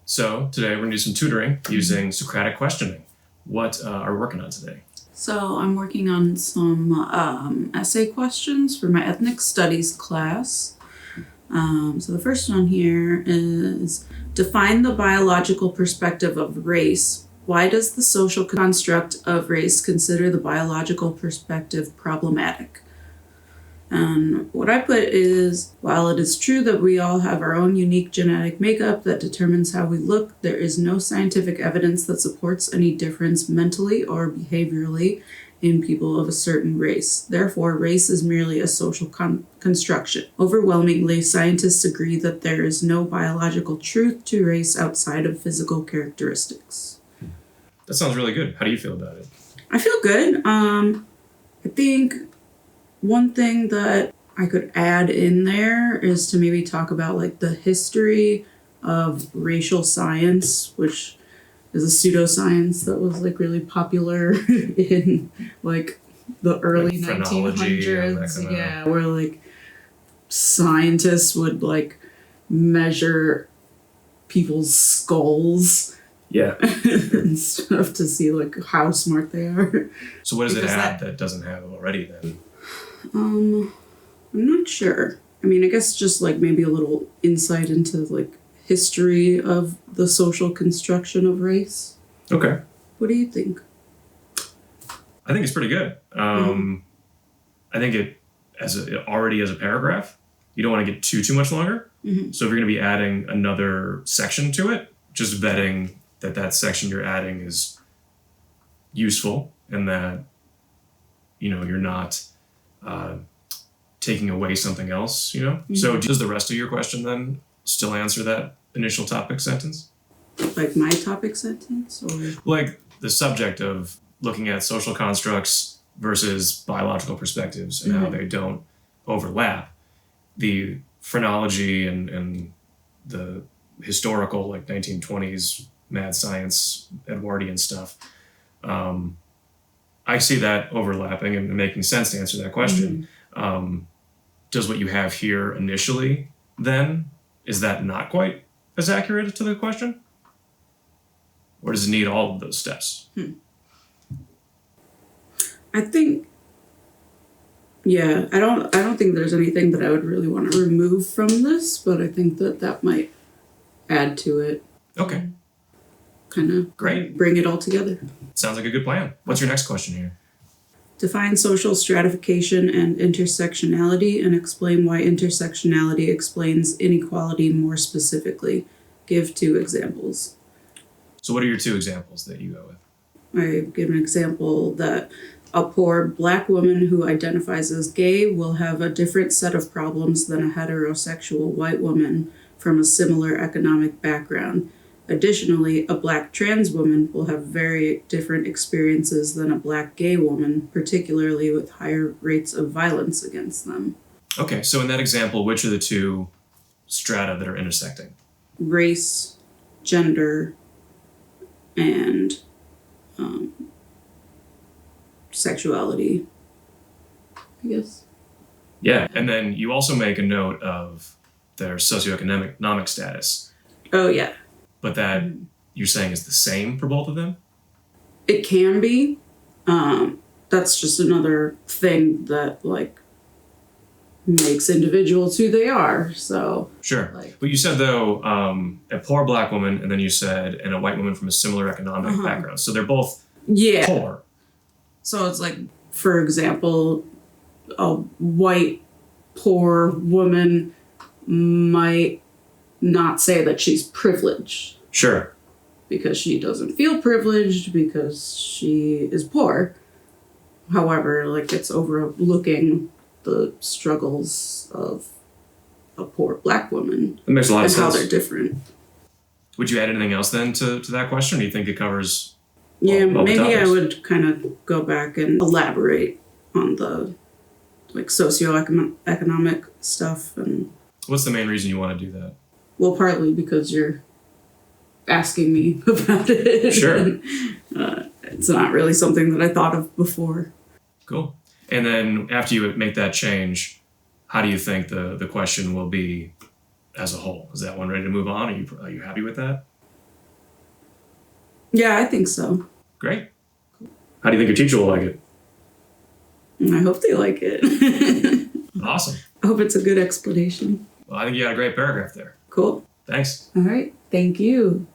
So today we're going to do some tutoring using Socratic questioning. What are we working on today? So I'm working on some essay questions for my ethnic studies class. So the first one here is, define the biological perspective of race. Why does the social construct of race consider the biological perspective problematic? And what I put is, while it is true that we all have our own unique genetic makeup that determines how we look, there is no scientific evidence that supports any difference mentally or behaviorally in people of a certain race. Therefore, race is merely a social construction. Overwhelmingly, scientists agree that there is no biological truth to race outside of physical characteristics. That sounds really good. How do you feel about it? I feel good. I think one thing that I could add in there is to maybe talk about like the history of racial science, which is a pseudoscience that was like really popular in like the early Like phrenology 1900s. Yeah, where like scientists would like measure people's skulls. Yeah. And stuff to see like how smart they are. So what does it add that doesn't have already then? I'm not sure. I mean, I guess just like maybe a little insight into like history of the social construction of race. Okay. What do you think? I think it's pretty good. I think it already as a paragraph, you don't want to get too much longer. Mm-hmm. So if you're going to be adding another section to it, just vetting that section you're adding is useful and that, you know, you're not taking away something else, you know? Mm-hmm. So does the rest of your question then still answer that initial topic sentence? Like my topic sentence? Or like the subject of looking at social constructs versus biological perspectives and how they don't overlap. The phrenology and the historical, like 1920s mad science, Edwardian stuff, I see that overlapping and making sense to answer that question. Does what you have here initially then, is that not quite as accurate to the question? Or does it need all of those steps? I think, yeah, I don't think there's anything that I would really want to remove from this, but I think that might add to it. Okay. Kind of great. Bring it all together. Sounds like a good plan. What's your next question here? Define social stratification and intersectionality and explain why intersectionality explains inequality more specifically. Give 2 examples. So what are your 2 examples that you go with? I give an example that a poor Black woman who identifies as gay will have a different set of problems than a heterosexual white woman from a similar economic background. Additionally, a Black trans woman will have very different experiences than a Black gay woman, particularly with higher rates of violence against them. Okay, so in that example, which are the 2 strata that are intersecting? Race, gender, and sexuality, I guess. Yeah, and then you also make a note of their socioeconomic status. Oh, yeah. But that you're saying is the same for both of them? It can be. That's just another thing that, like, makes individuals who they are, so. Sure. Like, but you said, though, a poor Black woman, and then you said, and a white woman from a similar economic background. So they're both poor. So it's like, for example, a white, poor woman might not say that she's privileged. Sure. Because she doesn't feel privileged because she is poor. However, like, it's overlooking the struggles of a poor Black woman. That makes a lot of sense. And how they're different. Would you add anything else then to that question? Or do you think it covers all maybe topics? I would kind of go back and elaborate on the like socioeconomic stuff. And what's the main reason you want to do that? Well, partly because you're asking me about it. Sure. And, it's not really something that I thought of before. Cool. And then after you make that change, how do you think the question will be as a whole? Is that one ready to move on? Are you happy with that? Yeah, I think so. Great. How do you think your teacher will like it? I hope they like it. Awesome. I hope it's a good explanation. Well, I think you got a great paragraph there. Cool. Thanks. All right. Thank you.